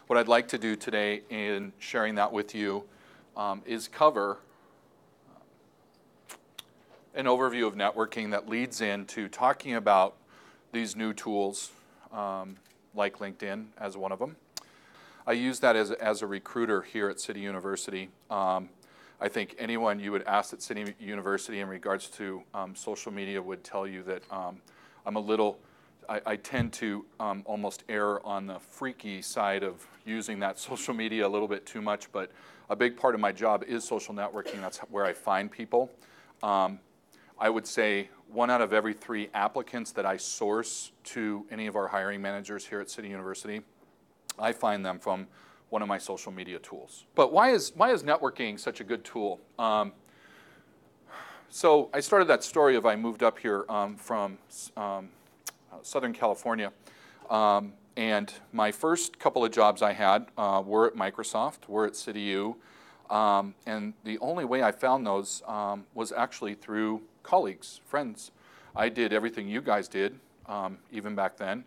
What I'd like to do today in sharing that with you is cover an overview of networking that leads into talking about these new tools like LinkedIn as one of them. I use that as a recruiter here at City University. I think anyone you would ask at City University in regards to social media would tell you that I tend to almost err on the freaky side of using that social media a little bit too much, but a big part of my job is social networking. That's where I find people. I would say 1 out of every 3 applicants that I source to any of our hiring managers here at City University, I find them from one of my social media tools. But why is networking such a good tool? So I started that story of I moved up here from Southern California, and my first couple of jobs I had were at Microsoft, were at CityU, and the only way I found those was actually through colleagues, friends. I did everything you guys did, even back then.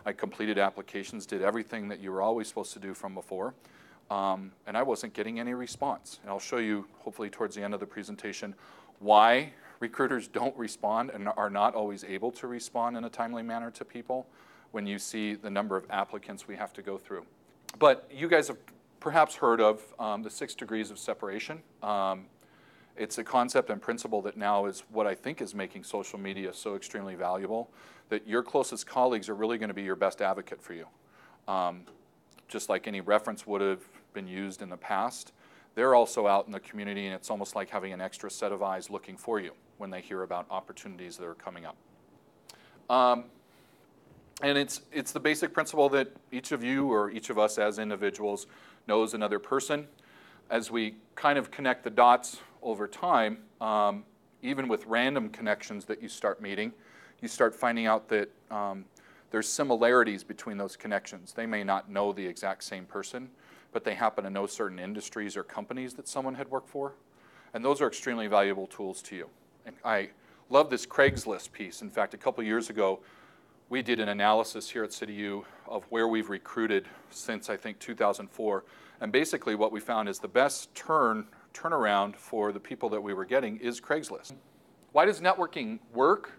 I completed applications, did everything that you were always supposed to do from before, and I wasn't getting any response. And I'll show you, hopefully towards the end of the presentation, why recruiters don't respond and are not always able to respond in a timely manner to people when you see the number of applicants we have to go through. But you guys have perhaps heard of the 6 degrees of separation. It's a concept and principle that now is what I think is making social media so extremely valuable, that your closest colleagues are really going to be your best advocate for you. Just like any reference would have been used in the past, they're also out in the community, and it's almost like having an extra set of eyes looking for you when they hear about opportunities that are coming up. And it's the basic principle that each of you or each of us as individuals knows another person. As we kind of connect the dots over time, even with random connections that you start meeting, you start finding out that there's similarities between those connections. They may not know the exact same person, but they happen to know certain industries or companies that someone had worked for. And those are extremely valuable tools to you. And I love this Craigslist piece. In fact, a couple years ago, we did an analysis here at CityU of where we've recruited since, I think, 2004. And basically what we found is the best turnaround for the people that we were getting is Craigslist. Why does networking work?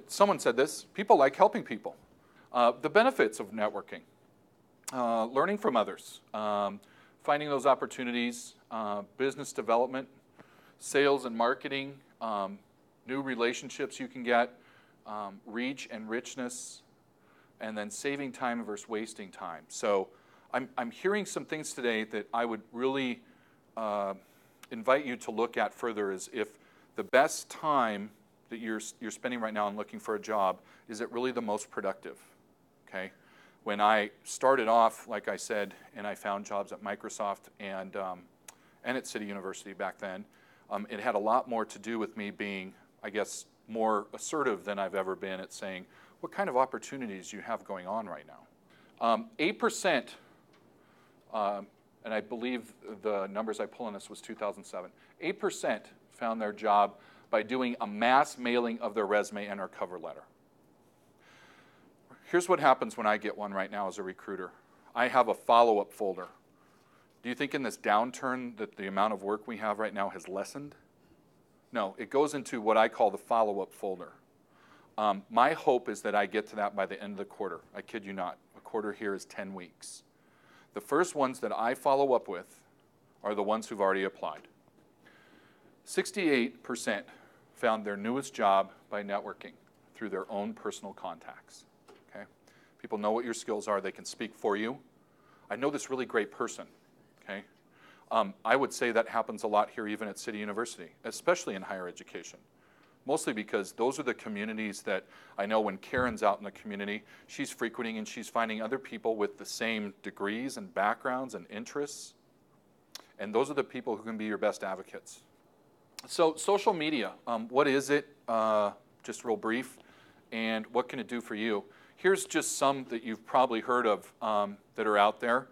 Someone said this, people like helping people. The benefits of networking, learning from others, finding those opportunities, business development, sales and marketing, new relationships you can get, reach and richness, and then saving time versus wasting time. So I'm hearing some things today that I would really invite you to look at further, is if the best time that you're spending right now on looking for a job, is it really the most productive? Okay. When I started off, like I said, and I found jobs at Microsoft and at City University back then, it had a lot more to do with me being, I guess, more assertive than I've ever been at saying, what kind of opportunities you have going on right now. 8%, and I believe the numbers I pull on this was 2007, 8% found their job by doing a mass mailing of their resume and their cover letter. Here's what happens when I get one right now as a recruiter. I have a follow-up folder. Do you think in this downturn that the amount of work we have right now has lessened? No, it goes into what I call the follow-up folder. My hope is that I get to that by the end of the quarter. I kid you not. A quarter here is 10 weeks. The first ones that I follow up with are the ones who've already applied. 68% found their newest job by networking through their own personal contacts. Okay? People know what your skills are. They can speak for you. I know this really great person. Okay? I would say that happens a lot here even at City University, especially in higher education. Mostly because those are the communities that I know when Karen's out in the community, she's frequenting and she's finding other people with the same degrees and backgrounds and interests. And those are the people who can be your best advocates. So social media, what is it? Just real brief. And what can it do for you? Here's just some that you've probably heard of that are out there.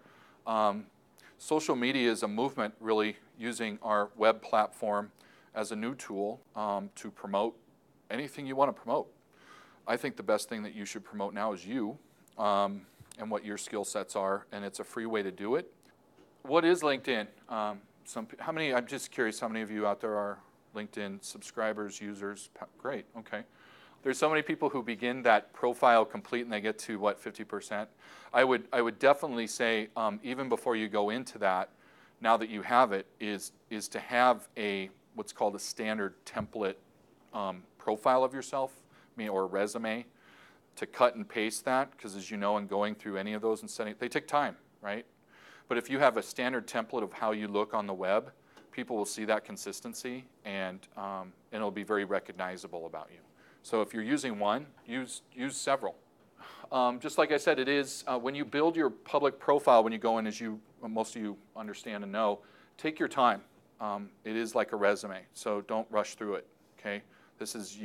Social media is a movement really using our web platform as a new tool to promote anything you want to promote. I think the best thing that you should promote now is you. and what your skill sets are, and it's a free way to do it. What is LinkedIn? How many? I'm just curious. How many of you out there are LinkedIn subscribers, users? Great. Okay. There's so many people who begin that profile complete and they get to what, 50%. I would definitely say even before you go into that, now that you have it, is to have what's called a standard template profile of yourself, or a resume, to cut and paste that, because as you know, in going through any of those and setting, they take time, right? But if you have a standard template of how you look on the web, people will see that consistency, and it'll be very recognizable about you. So if you're using one, use several. Just like I said, it is, when you build your public profile, when you go in, as most of you understand and know, take your time. It is like a resume, so don't rush through it, okay? This is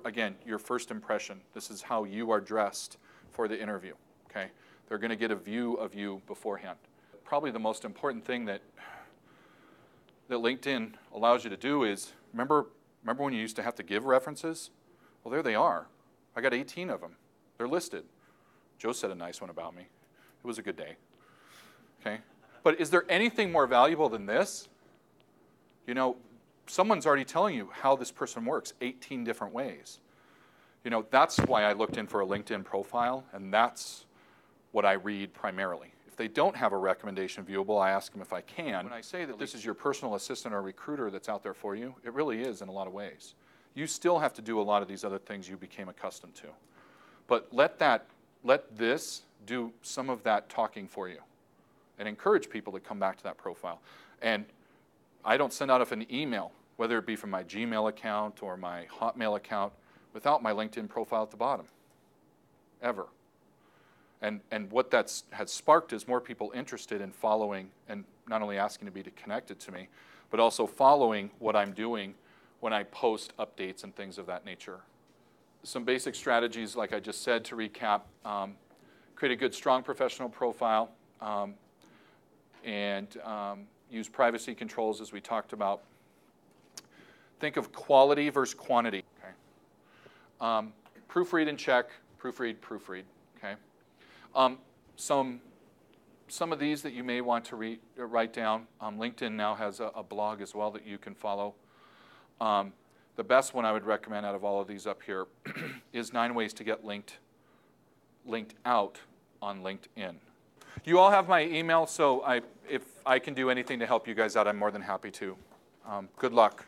again, your first impression. This is how you are dressed for the interview, okay? They're going to get a view of you beforehand. Probably the most important thing that LinkedIn allows you to do is, remember when you used to have to give references? Well, there they are. I got 18 of them. They're listed. Joe said a nice one about me. It was a good day, okay? But is there anything more valuable than this? You know, someone's already telling you how this person works, 18 different ways. You know, that's why I looked in for a LinkedIn profile, and that's what I read primarily. If they don't have a recommendation viewable, I ask them if I can. When I say that this is your personal assistant or recruiter that's out there for you, it really is in a lot of ways. You still have to do a lot of these other things you became accustomed to. But let this do some of that talking for you, and encourage people to come back to that profile. And I don't send out an email, whether it be from my Gmail account or my Hotmail account, without my LinkedIn profile at the bottom, ever. And what has sparked is more people interested in following, and not only asking to be connected to me, but also following what I'm doing when I post updates and things of that nature. Some basic strategies, like I just said, to recap: create a good, strong professional profile, and use privacy controls, as we talked about. Think of quality versus quantity. Okay. Proofread and check. Proofread. Okay. Some of these that you may want to write down. LinkedIn now has a blog as well that you can follow. The best one I would recommend out of all of these up here is 9 ways to get linked out on LinkedIn. You all have my email, so if I can do anything to help you guys out, I'm more than happy to. Good luck.